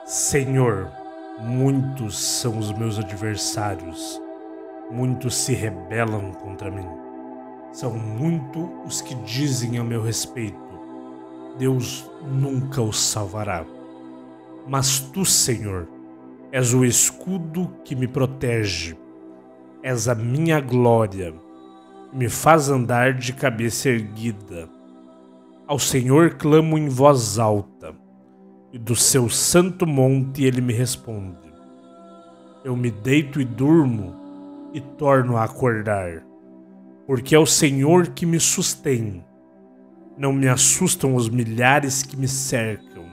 Senhor, muitos são os meus adversários, muitos se rebelam contra mim. São muitos os que dizem a meu respeito: Deus nunca os salvará. Mas tu, Senhor, és o escudo que me protege, és a minha glória, me faz andar de cabeça erguida. Ao Senhor clamo em voz alta, e do seu santo monte ele me responde. Eu me deito e durmo, e torno a acordar, porque é o Senhor que me sustém. Não me assustam os milhares que me cercam.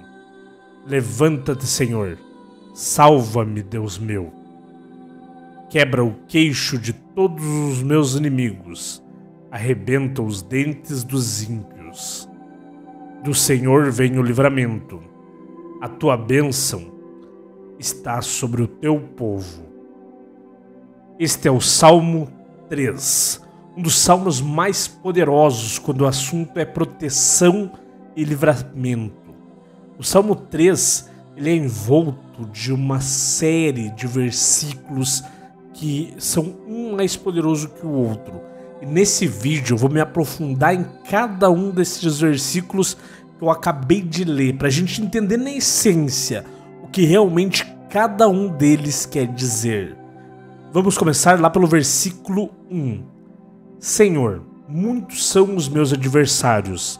Levanta-te, Senhor, salva-me, Deus meu. Quebra o queixo de todos os meus inimigos, arrebenta os dentes dos ímpios. Do Senhor vem o livramento, a tua bênção está sobre o teu povo. Este é o Salmo 3, um dos salmos mais poderosos quando o assunto é proteção e livramento. O Salmo 3 ele é envolto de uma série de versículos que são um mais poderoso que o outro. E nesse vídeo eu vou me aprofundar em cada um desses versículos que eu acabei de ler, para a gente entender na essência o que realmente cada um deles quer dizer. Vamos começar lá pelo versículo 1. Senhor, muitos são os meus adversários,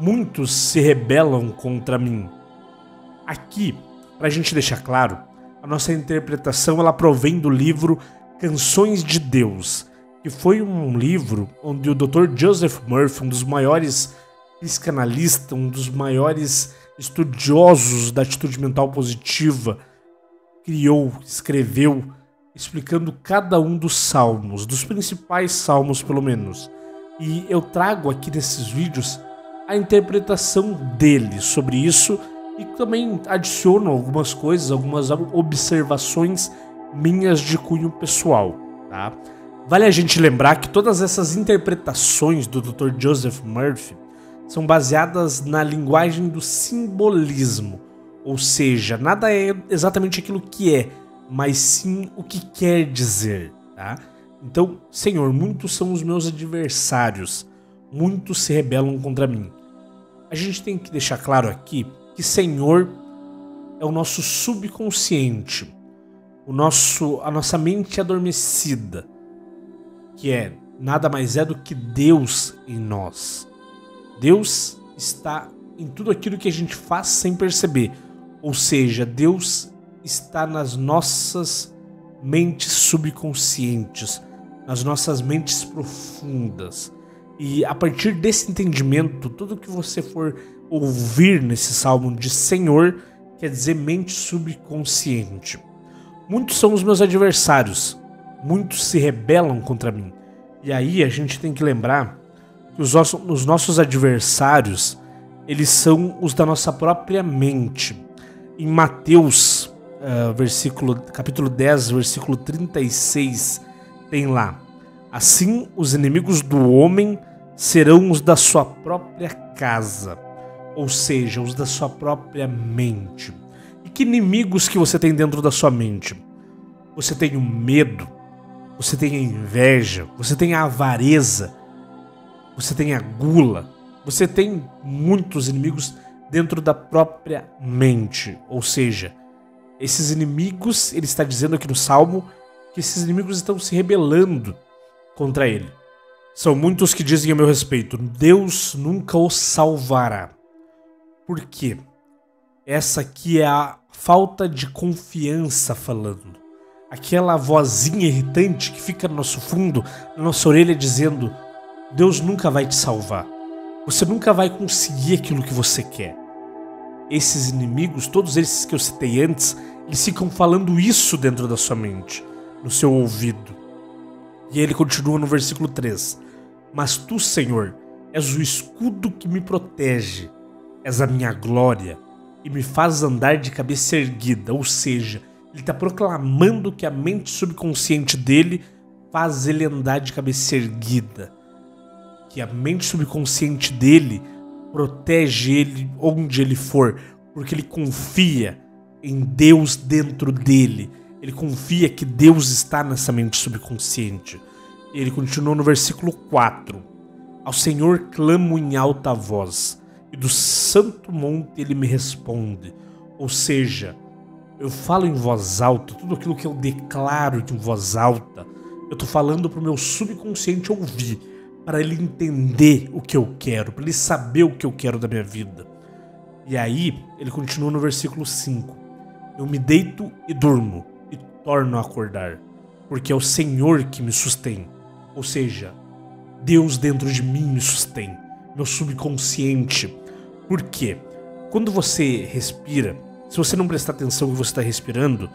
muitos se rebelam contra mim. Aqui, para a gente deixar claro, a nossa interpretação ela provém do livro Canções de Deus, que foi um livro onde o Dr. Joseph Murphy, um dos maiores psicanalistas, um dos maiores estudiosos da atitude mental positiva, criou, escreveu, explicando cada um dos salmos, dos principais salmos pelo menos. E eu trago aqui nesses vídeos a interpretação dele sobre isso e também adiciono algumas coisas, algumas observações minhas de cunho pessoal, tá? Vale a gente lembrar que todas essas interpretações do Dr. Joseph Murphy são baseadas na linguagem do simbolismo, ou seja, nada é exatamente aquilo que é, mas sim o que quer dizer, tá? Então, Senhor, muitos são os meus adversários, muitos se rebelam contra mim. A gente tem que deixar claro aqui que Senhor é o nosso subconsciente, a nossa mente adormecida, que é nada mais é do que Deus em nós. Deus está em tudo aquilo que a gente faz sem perceber, ou seja, Deus está nas nossas mentes subconscientes, nas nossas mentes profundas. E a partir desse entendimento, tudo que você for ouvir nesse salmo de Senhor quer dizer mente subconsciente. Muitos são os meus adversários, muitos se rebelam contra mim. E aí a gente tem que lembrar que os nossos adversários, eles são os da nossa própria mente. Em Mateus, capítulo 10, versículo 36, tem lá: assim os inimigos do homem serão os da sua própria casa, ou seja, os da sua própria mente. E que inimigos que você tem dentro da sua mente? Você tem o medo, você tem a inveja, você tem a avareza, você tem a gula, você tem muitos inimigos dentro da própria mente. Ou seja, esses inimigos, ele está dizendo aqui no Salmo, que esses inimigos estão se rebelando contra ele. São muitos que dizem a meu respeito: Deus nunca os salvará. Por quê? Essa aqui é a falta de confiança falando. Aquela vozinha irritante que fica no nosso fundo, na nossa orelha, dizendo: Deus nunca vai te salvar. Você nunca vai conseguir aquilo que você quer. Esses inimigos, todos esses que eu citei antes, eles ficam falando isso dentro da sua mente, no seu ouvido. E ele continua no versículo 3. Mas tu, Senhor, és o escudo que me protege, és a minha glória e me faz andar de cabeça erguida. Ou seja, ele está proclamando que a mente subconsciente dele faz ele andar de cabeça erguida. Que a mente subconsciente dele protege ele onde ele for, porque ele confia em Deus dentro dele. Ele confia que Deus está nessa mente subconsciente. Ele continua no versículo 4. Ao Senhor clamo em alta voz, e do santo monte ele me responde. Ou seja, eu falo em voz alta, tudo aquilo que eu declaro em voz alta, eu estou falando para o meu subconsciente ouvir, para ele entender o que eu quero, para ele saber o que eu quero da minha vida. E aí, ele continua no versículo 5. Eu me deito e durmo, e torno a acordar, porque é o Senhor que me sustém. Ou seja, Deus dentro de mim me sustém, meu subconsciente. Por quê? Quando você respira, se você não prestar atenção no que você está respirando,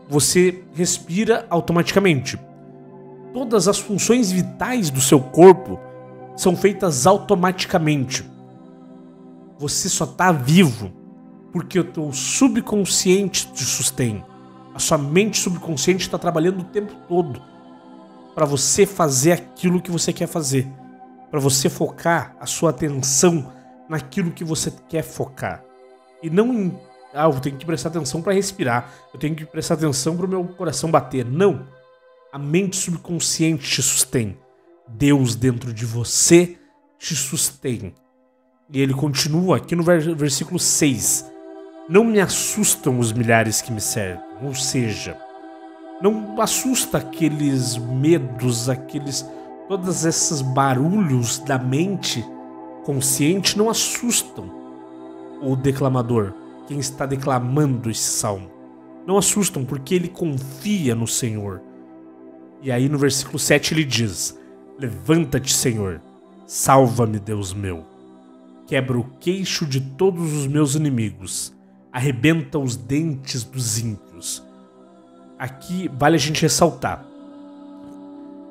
você respira automaticamente. Todas as funções vitais do seu corpo são feitas automaticamente. Você só está vivo porque o teu subconsciente te sustém. A sua mente subconsciente está trabalhando o tempo todo para você fazer aquilo que você quer fazer. Para você focar a sua atenção naquilo que você quer focar. E não em, eu tenho que prestar atenção para respirar. Eu tenho que prestar atenção para o meu coração bater. Não. A mente subconsciente te sustém. Deus dentro de você te sustém. E ele continua aqui no versículo 6. Não me assustam os milhares que me cercam. Ou seja, não assusta aqueles medos, todos esses barulhos da mente consciente não assustam o declamador, quem está declamando esse salmo. Não assustam porque ele confia no Senhor. E aí no versículo 7 ele diz: levanta-te, Senhor, salva-me, Deus meu. Quebra o queixo de todos os meus inimigos, arrebenta os dentes dos ímpios. Aqui vale a gente ressaltar: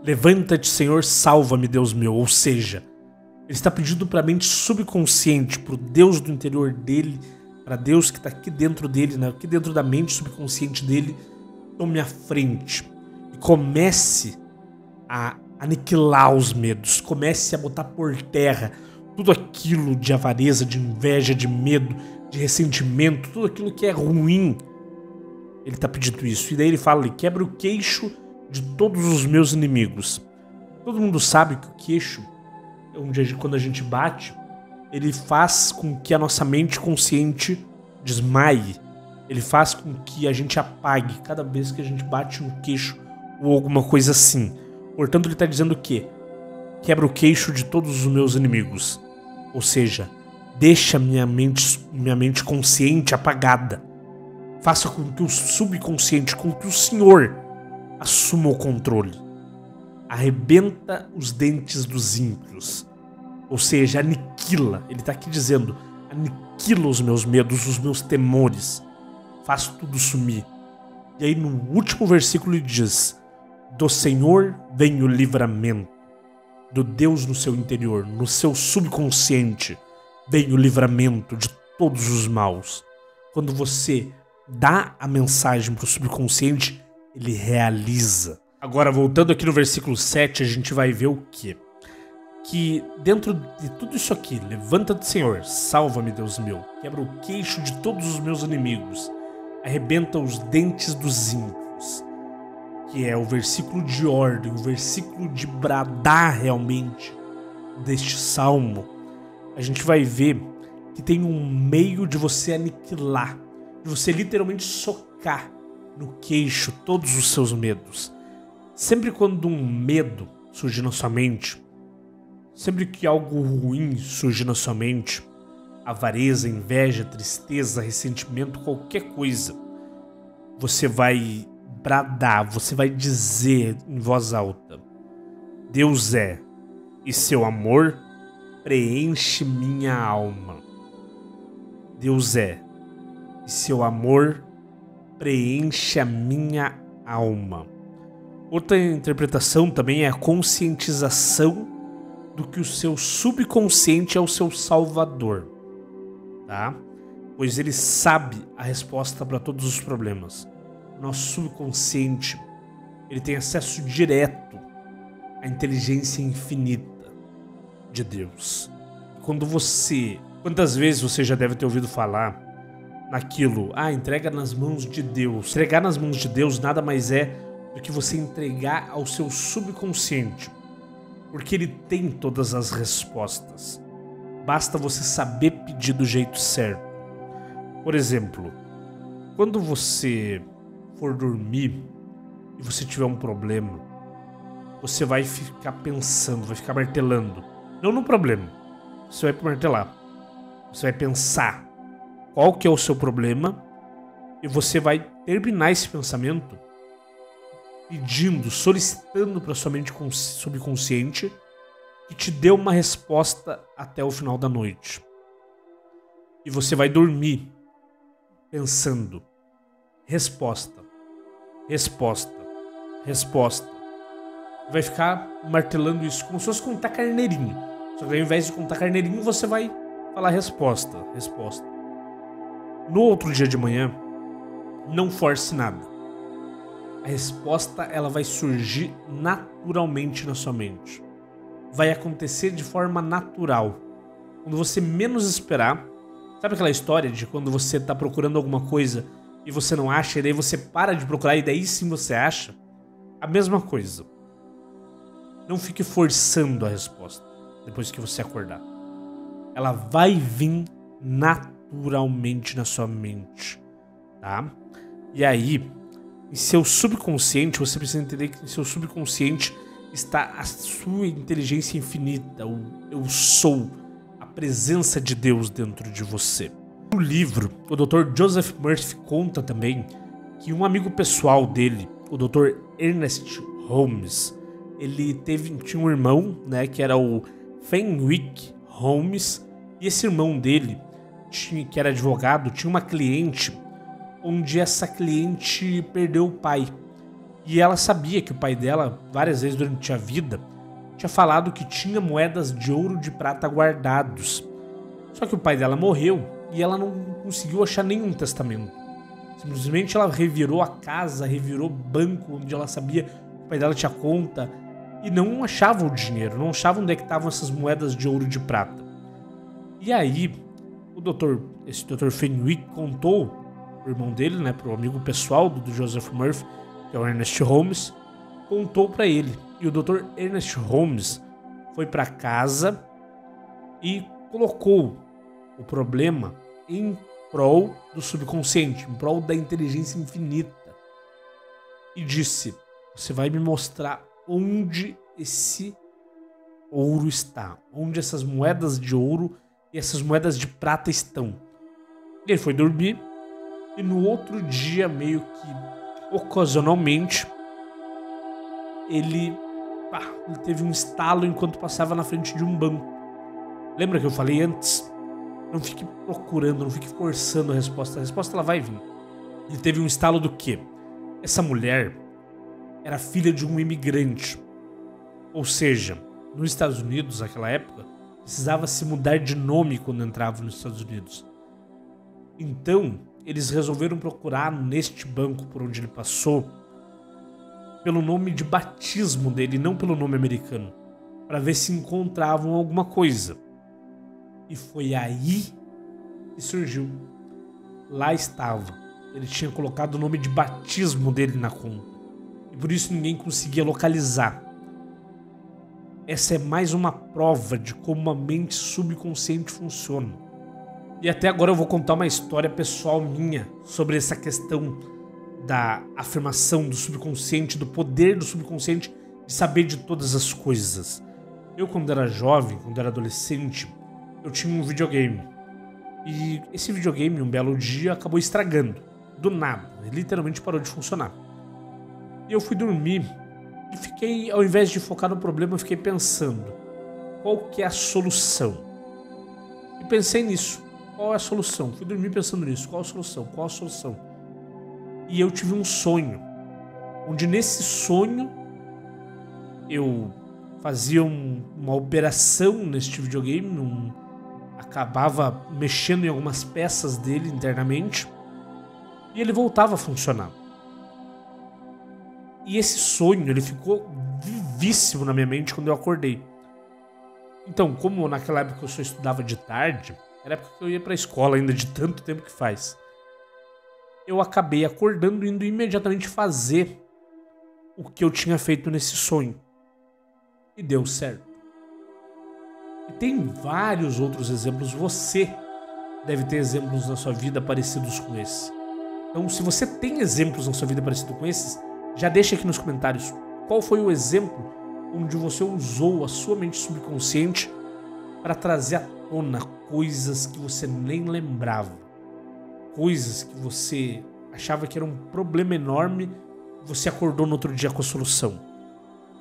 levanta-te, Senhor, salva-me, Deus meu. Ou seja, ele está pedindo para a mente subconsciente, para o Deus do interior dele, para Deus que está aqui dentro dele, aqui dentro da mente subconsciente dele, tome a frente e comece a aniquilar os medos, comece a botar por terra tudo aquilo de avareza, de inveja, de medo, de ressentimento, tudo aquilo que é ruim. Ele está pedindo isso. E daí ele fala: ele quebra o queixo de todos os meus inimigos. Todo mundo sabe que o queixo, quando a gente bate, ele faz com que a nossa mente consciente desmaie. Ele faz com que a gente apague cada vez que a gente bate no queixo ou alguma coisa assim. Portanto, ele está dizendo que quebra o queixo de todos os meus inimigos. Ou seja, deixa minha mente consciente apagada. Faça com que o subconsciente, com que o Senhor assuma o controle. Arrebenta os dentes dos ímpios. Ou seja, aniquila. Ele está aqui dizendo: aniquila os meus medos, os meus temores. Faz tudo sumir. E aí no último versículo ele diz: do Senhor vem o livramento. Do Deus no seu interior, no seu subconsciente, vem o livramento de todos os maus. Quando você dá a mensagem para o subconsciente, ele realiza. Agora, voltando aqui no versículo 7, a gente vai ver o quê? Que dentro de tudo isso aqui, levanta-te, Senhor, salva-me, Deus meu, quebra o queixo de todos os meus inimigos, arrebenta os dentes dos ímpios, que é o versículo de ordem, o versículo de bradar realmente deste salmo. A gente vai ver que tem um meio de você aniquilar, de você literalmente socar no queixo todos os seus medos. Sempre quando um medo surge na sua mente, sempre que algo ruim surge na sua mente, avareza, inveja, tristeza, ressentimento, qualquer coisa, você vai bradar, você vai dizer em voz alta: Deus é, e seu amor preenche minha alma. Deus é, e seu amor preenche a minha alma. Outra interpretação também é a conscientização do que o seu subconsciente é o seu salvador, tá? Pois ele sabe a resposta para todos os problemas. Nosso subconsciente, ele tem acesso direto à inteligência infinita de Deus. Quantas vezes você já deve ter ouvido falar naquilo. Ah, entrega nas mãos de Deus. Entregar nas mãos de Deus nada mais é do que você entregar ao seu subconsciente, porque ele tem todas as respostas. Basta você saber pedir do jeito certo. Por exemplo, quando você for dormir e você tiver um problema, você vai ficar pensando, vai ficar martelando. Não no problema, você vai martelar. Você vai pensar qual que é o seu problema e você vai terminar esse pensamento pedindo, solicitando para sua mente subconsciente que te dê uma resposta até o final da noite. E você vai dormir pensando: resposta, resposta, resposta. Vai ficar martelando isso como se fosse contar carneirinho. Só que ao invés de contar carneirinho, você vai falar resposta, resposta. No outro dia de manhã, não force nada. A resposta, ela vai surgir naturalmente na sua mente. Vai acontecer de forma natural. Quando você menos esperar. Sabe aquela história de quando você está procurando alguma coisa e você não acha, e daí você para de procurar e daí sim você acha? A mesma coisa. Não fique forçando a resposta depois que você acordar. Ela vai vir naturalmente na sua mente, tá? E aí, em seu subconsciente, você precisa entender que em seu subconsciente está a sua inteligência infinita, o eu sou, a presença de Deus dentro de você. No livro, o Dr. Joseph Murphy conta também que um amigo pessoal dele, o Dr. Ernest Holmes, ele tinha um irmão, né, que era o Fenwick Holmes, e esse irmão dele, que era advogado, tinha uma cliente onde essa cliente perdeu o pai. E ela sabia que o pai dela, várias vezes durante a vida, tinha falado que tinha moedas de ouro e de prata guardados. Só que o pai dela morreu e ela não conseguiu achar nenhum testamento. Simplesmente ela revirou a casa, revirou o banco onde ela sabia que o pai dela tinha conta e não achava o dinheiro, não achava onde é que estavam essas moedas de ouro e de prata. E aí, esse Dr. Fenwick contou pro irmão dele, né, pro amigo pessoal do Joseph Murphy, que é o Ernest Holmes, contou para ele. E o Dr. Ernest Holmes foi para casa e colocou o problema em prol do subconsciente, em prol da inteligência infinita. E disse: você vai me mostrar onde esse ouro está, onde essas moedas de ouro e essas moedas de prata estão. E ele foi dormir e no outro dia, meio que ocasionalmente, ele teve um estalo enquanto passava na frente de um banco. Lembra que eu falei antes? Não fique procurando, não fique forçando a resposta ela vai vir. Ele teve um estalo do quê? Essa mulher era filha de um imigrante. Ou seja, nos Estados Unidos, naquela época, precisava se mudar de nome quando entrava nos Estados Unidos. Então, eles resolveram procurar neste banco por onde ele passou pelo nome de batismo dele, não pelo nome americano, para ver se encontravam alguma coisa. E foi aí que surgiu. Lá estava. Ele tinha colocado o nome de batismo dele na conta. E por isso ninguém conseguia localizar. Essa é mais uma prova de como a mente subconsciente funciona. E até agora eu vou contar uma história pessoal minha sobre essa questão da afirmação do subconsciente, do poder do subconsciente de saber de todas as coisas. Eu, quando era jovem, quando era adolescente, eu tinha um videogame. E esse videogame, um belo dia, acabou estragando. Do nada. Ele literalmente parou de funcionar. E eu fui dormir e fiquei, ao invés de focar no problema, eu fiquei pensando: qual que é a solução? E pensei nisso. Qual é a solução? Fui dormir pensando nisso. Qual a solução? Qual a solução? E eu tive um sonho. Onde nesse sonho eu fazia uma operação neste videogame. Acabava mexendo em algumas peças dele internamente. E ele voltava a funcionar. E esse sonho, ele ficou vivíssimo na minha mente quando eu acordei. Então, como naquela época eu só estudava de tarde, era a época que eu ia pra escola ainda, de tanto tempo que faz. eu acabei acordando e indo imediatamente fazer o que eu tinha feito nesse sonho. E deu certo. E tem vários outros exemplos. Você deve ter exemplos na sua vida parecidos com esse. Então, se você tem exemplos na sua vida parecidos com esses, já deixa aqui nos comentários qual foi o exemplo onde você usou a sua mente subconsciente para trazer à tona coisas que você nem lembrava. Coisas que você achava que era um problema enorme e você acordou no outro dia com a solução.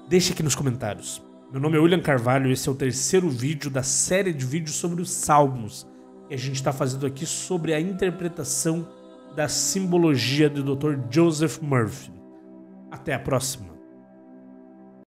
Deixa aqui nos comentários. Meu nome é William Carvalho e esse é o terceiro vídeo da série de vídeos sobre os Salmos que a gente está fazendo aqui sobre a interpretação da simbologia do Dr. Joseph Murphy. Até a próxima!